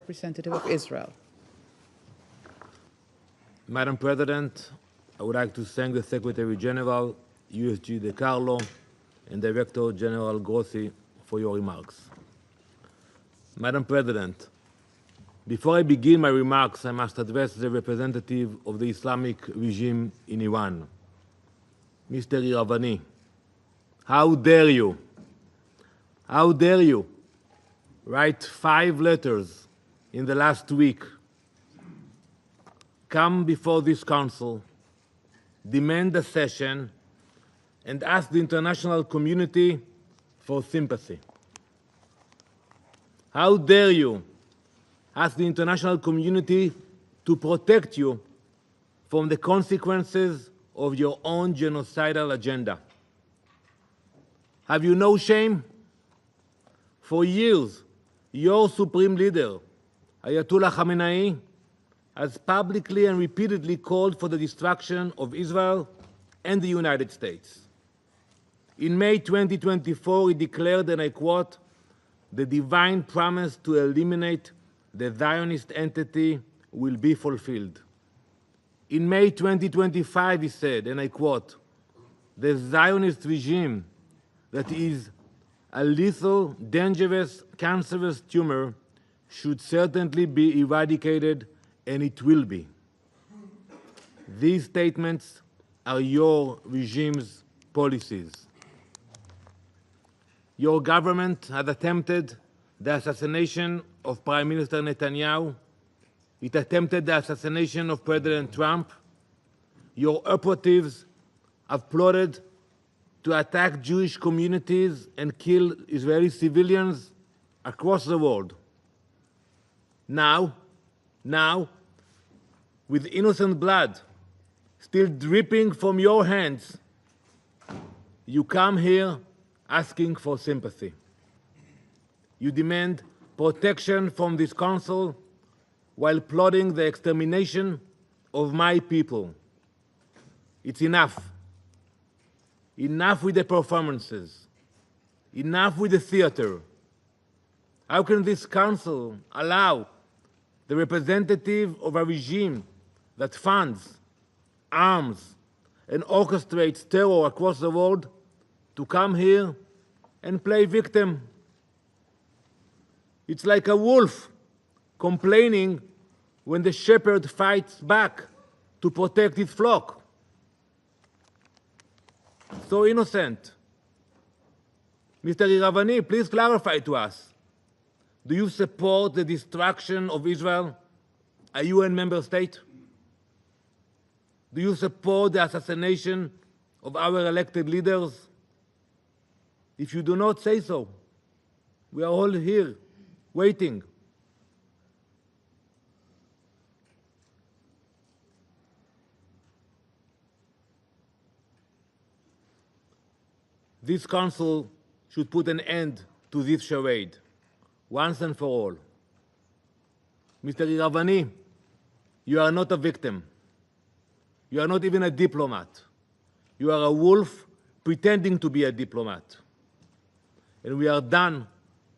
representative of Israel. Madam President, I would like to thank the Secretary General, USG De Carlo, and Director General Grossi for your remarks. Madam President, before I begin my remarks, I must address the representative of the Islamic regime in Iran, Mr. Iravani. How dare you? How dare you write 5 letters in the last week, come before this council, demand a session, and ask the international community for sympathy? How dare you ask the international community to protect you from the consequences of your own genocidal agenda? Have you no shame? For years, your supreme leader, Ayatollah Khamenei, has publicly and repeatedly called for the destruction of Israel and the United States. In May 2024, he declared, and I quote, "The divine promise to eliminate the Zionist entity will be fulfilled." In May 2025, he said, and I quote, "The Zionist regime that is a lethal, dangerous, cancerous tumor should certainly be eradicated, and it will be." These statements are your regime's policies. Your government has attempted the assassination of Prime Minister Netanyahu. It attempted the assassination of President Trump. Your operatives have plotted to attack Jewish communities and kill Israeli civilians across the world. Now, with innocent blood still dripping from your hands, you come here asking for sympathy. You demand protection from this council while plotting the extermination of my people. It's enough. Enough with the performances. Enough with the theater. How can this council allow the representative of a regime that funds, arms, and orchestrates terror across the world to come here and play victim? It's like a wolf complaining when the shepherd fights back to protect his flock. So innocent. Mr. Iravani, please clarify to us. Do you support the destruction of Israel, a UN member state? Do you support the assassination of our elected leaders? If you do not, say so. We are all here, waiting. This council should put an end to this charade, once and for all. Mr. Iravani, you are not a victim. You are not even a diplomat. You are a wolf pretending to be a diplomat. And we are done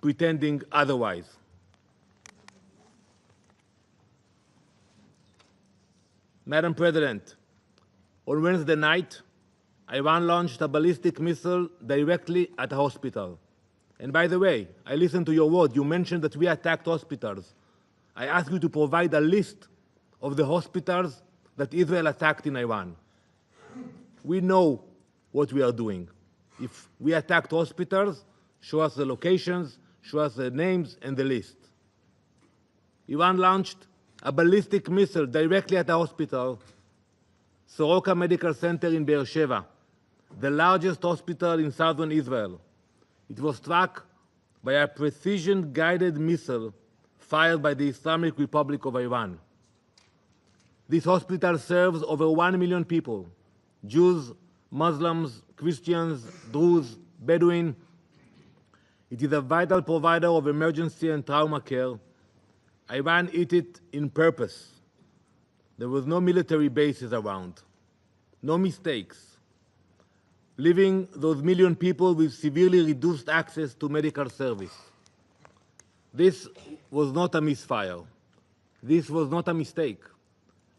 pretending otherwise. Madam President, on Wednesday night, Iran launched a ballistic missile directly at a hospital. And by the way, I listened to your word. You mentioned that we attacked hospitals. I ask you to provide a list of the hospitals that Israel attacked in Iran. We know what we are doing. If we attacked hospitals, show us the locations, show us the names and the list. Iran launched a ballistic missile directly at a hospital, Soroka Medical Center in Beersheba, the largest hospital in southern Israel. It was struck by a precision-guided missile fired by the Islamic Republic of Iran. This hospital serves over 1 million people, Jews, Muslims, Christians, Druze, Bedouin. It is a vital provider of emergency and trauma care. Iran hit it in purpose. There was no military bases around, no mistakes, leaving those million people with severely reduced access to medical service. This was not a misfire. This was not a mistake.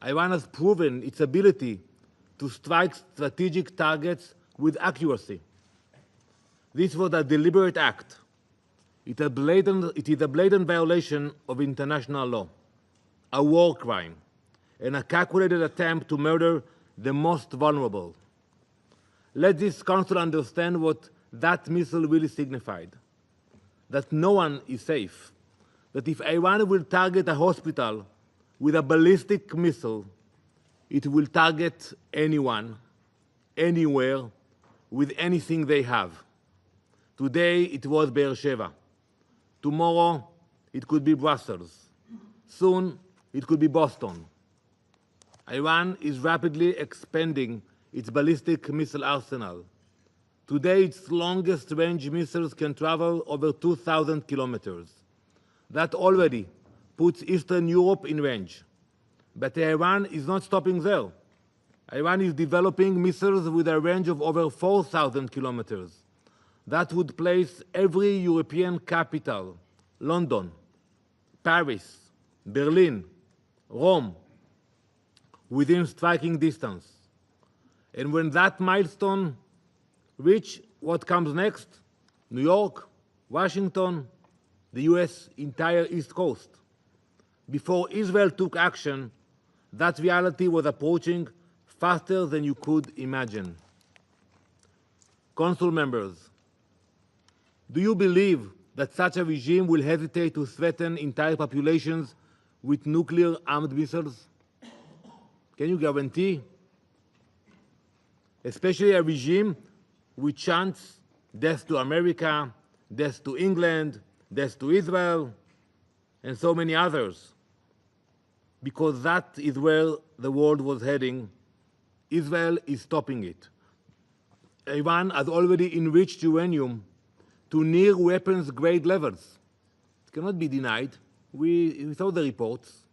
Iran has proven its ability to strike strategic targets with accuracy. This was a deliberate act. It is a blatant violation of international law, a war crime, and a calculated attempt to murder the most vulnerable. Let this Council understand what that missile really signified. That no one is safe. That if Iran will target a hospital with a ballistic missile, it will target anyone, anywhere, with anything they have. Today it was Beersheba. Tomorrow it could be Brussels. Soon it could be Boston. Iran is rapidly expanding its ballistic missile arsenal. Today its longest range missiles can travel over 2,000 kilometers. That already puts Eastern Europe in range. But Iran is not stopping there. Iran is developing missiles with a range of over 4,000 kilometers. That would place every European capital, London, Paris, Berlin, Rome, within striking distance. And when that milestone reaches, what comes next? New York, Washington, the US entire East Coast. Before Israel took action, that reality was approaching faster than you could imagine. Council members, do you believe that such a regime will hesitate to threaten entire populations with nuclear-armed missiles? Can you guarantee? Especially a regime which chants death to America, death to England, death to Israel, and so many others. Because that is where the world was heading. Israel is stopping it. Iran has already enriched uranium to near weapons-grade levels. It cannot be denied. We saw the reports.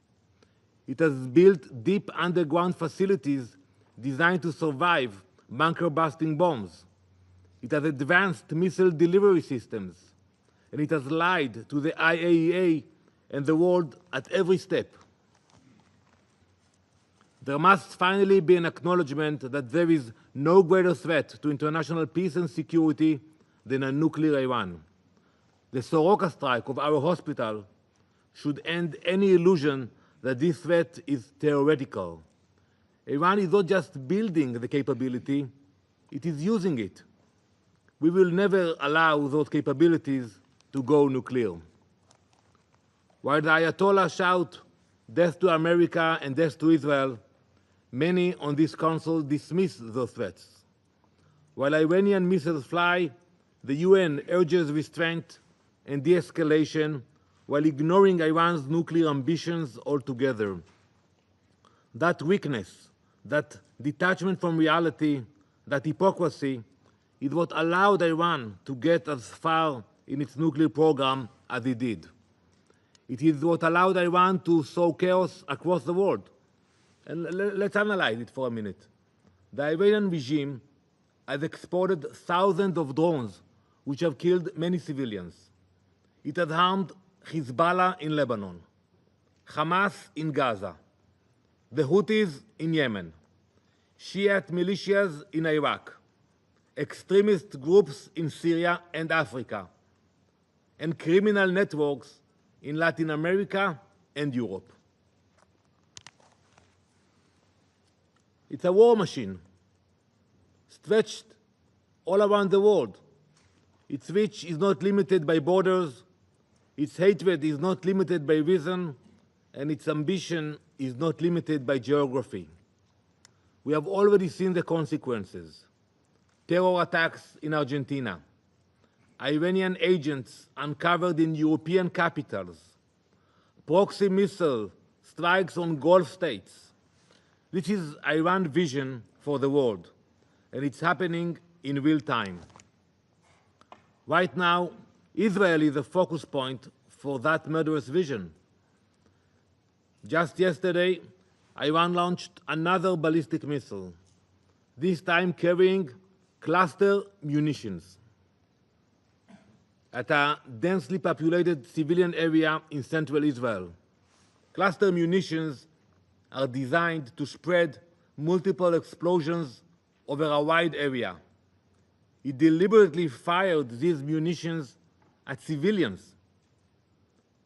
It has built deep underground facilities designed to survive bunker-busting bombs. It has advanced missile delivery systems. And it has lied to the IAEA and the world at every step. There must finally be an acknowledgement that there is no greater threat to international peace and security than a nuclear Iran. The Soroka strike of our hospital should end any illusion that this threat is theoretical. Iran is not just building the capability, it is using it. We will never allow those capabilities to go nuclear. While the Ayatollah shout death to America and death to Israel, many on this council dismiss those threats. While Iranian missiles fly, the UN urges restraint and de-escalation while ignoring Iran's nuclear ambitions altogether. That weakness, that detachment from reality, that hypocrisy is what allowed Iran to get as far in its nuclear program as it did. It is what allowed Iran to sow chaos across the world. And let's analyze it for a minute. The Iranian regime has exported thousands of drones which have killed many civilians. It has harmed Hezbollah in Lebanon, Hamas in Gaza, the Houthis in Yemen, Shiite militias in Iraq, extremist groups in Syria and Africa, and criminal networks in Latin America and Europe. It's a war machine, stretched all around the world. Its reach is not limited by borders, its hatred is not limited by reason, and its ambition is not limited by geography. We have already seen the consequences. Terror attacks in Argentina, Iranian agents uncovered in European capitals, proxy missile strikes on Gulf states. This is Iran's vision for the world, and it's happening in real time. Right now, Israel is the focus point for that murderous vision. Just yesterday, Iran launched another ballistic missile, this time carrying cluster munitions. at a densely populated civilian area in central Israel. Cluster munitions are designed to spread multiple explosions over a wide area. He deliberately fired these munitions at civilians.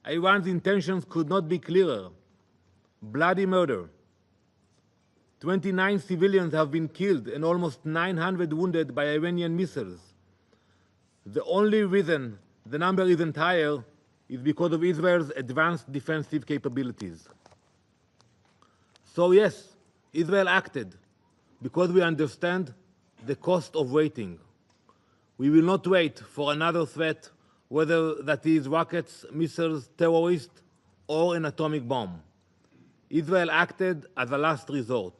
Iran's intentions could not be clearer. Bloody murder. 29 civilians have been killed and almost 900 wounded by Iranian missiles. The only reason the number isn't higher is because of Israel's advanced defensive capabilities. So yes, Israel acted because we understand the cost of waiting. We will not wait for another threat, whether that is rockets, missiles, terrorists, or an atomic bomb. Israel acted as a last resort.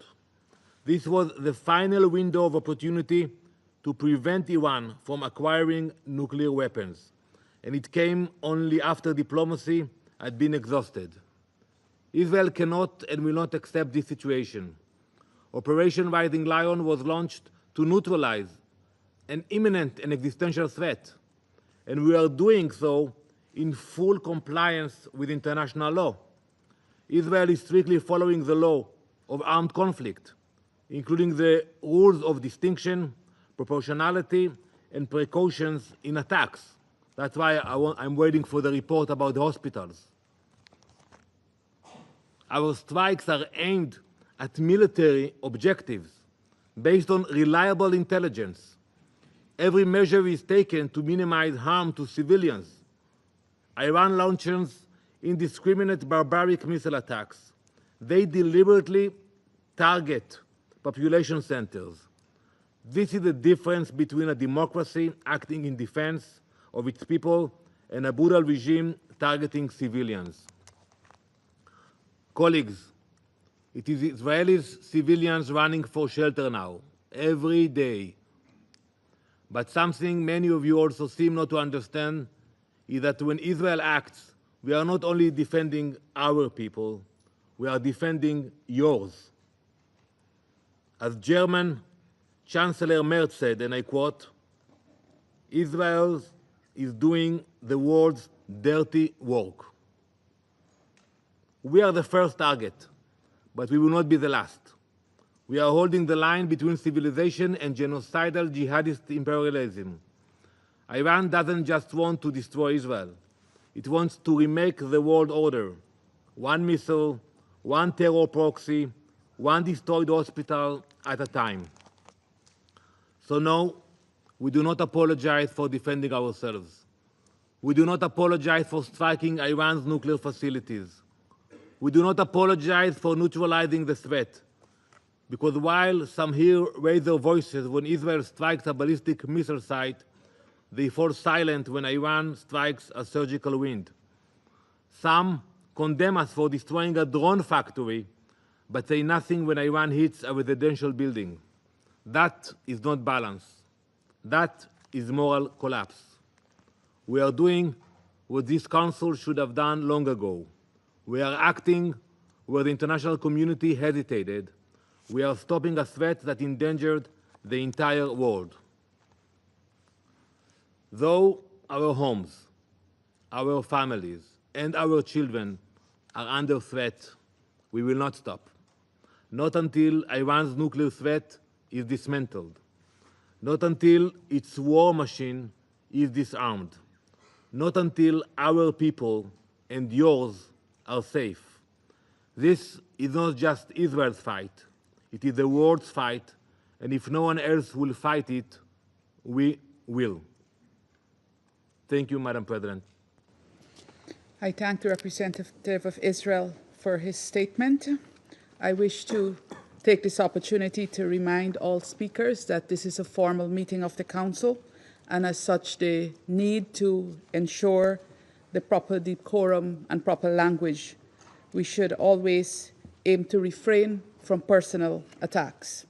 This was the final window of opportunity to prevent Iran from acquiring nuclear weapons, and it came only after diplomacy had been exhausted. Israel cannot and will not accept this situation. Operation Rising Lion was launched to neutralize an imminent and existential threat, and we are doing so in full compliance with international law. Israel is strictly following the law of armed conflict, including the rules of distinction, proportionality, and precautions in attacks. That's why I'm waiting for the report about the hospitals. Our strikes are aimed at military objectives based on reliable intelligence. Every measure is taken to minimize harm to civilians. Iran launches indiscriminate barbaric missile attacks. They deliberately target population centers. This is the difference between a democracy acting in defense of its people and a brutal regime targeting civilians. Colleagues, it is Israeli civilians running for shelter now, every day. But something many of you also seem not to understand is that when Israel acts, we are not only defending our people, we are defending yours. As German Chancellor Merz said, and I quote, Israel is doing the world's dirty work. We are the first target, but we will not be the last. We are holding the line between civilization and genocidal jihadist imperialism. Iran doesn't just want to destroy Israel. It wants to remake the world order. One missile, one terror proxy, one destroyed hospital at a time. So no, we do not apologize for defending ourselves. We do not apologize for striking Iran's nuclear facilities. We do not apologize for neutralizing the threat, because while some here raise their voices when Israel strikes a ballistic missile site, they fall silent when Iran strikes a surgical wind. Some condemn us for destroying a drone factory, but say nothing when Iran hits a residential building. That is not balance. That is moral collapse. We are doing what this Council should have done long ago. We are acting where the international community hesitated. We are stopping a threat that endangered the entire world. Though our homes, our families, and our children are under threat, we will not stop. Not until Iran's nuclear threat is dismantled. Not until its war machine is disarmed. Not until our people and yours are safe. This is not just Israel's fight. It is the world's fight, and if no one else will fight it, we will. Thank you, Madam President. I thank the representative of Israel for his statement. I wish to take this opportunity to remind all speakers that this is a formal meeting of the Council, and as such they need to ensure the proper decorum and proper language. We should always aim to refrain from personal attacks.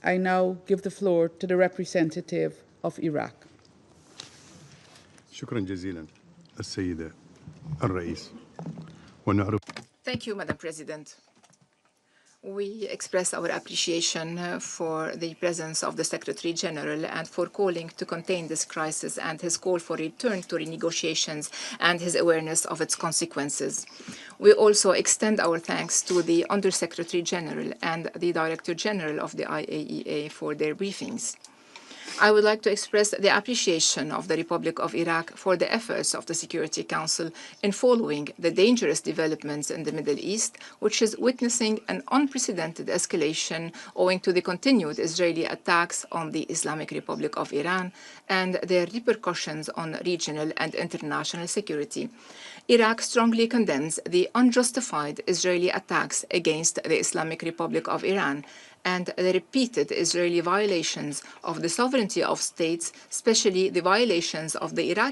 I now give the floor to the representative of Iraq. شكرا جزيلا السيدة الرئيس ونعرف. Thank you, Madam President. We express our appreciation for the presence of the Secretary General and for calling to contain this crisis and his call for return to renegotiations and his awareness of its consequences. We also extend our thanks to the Under-Secretary General and the Director General of the IAEA for their briefings. I would like to express the appreciation of the Republic of Iraq for the efforts of the Security Council in following the dangerous developments in the Middle East, which is witnessing an unprecedented escalation owing to the continued Israeli attacks on the Islamic Republic of Iran and their repercussions on regional and international security. Iraq strongly condemns the unjustified Israeli attacks against the Islamic Republic of Iran and the repeated Israeli violations of the sovereignty of states, especially the violations of the Iraqi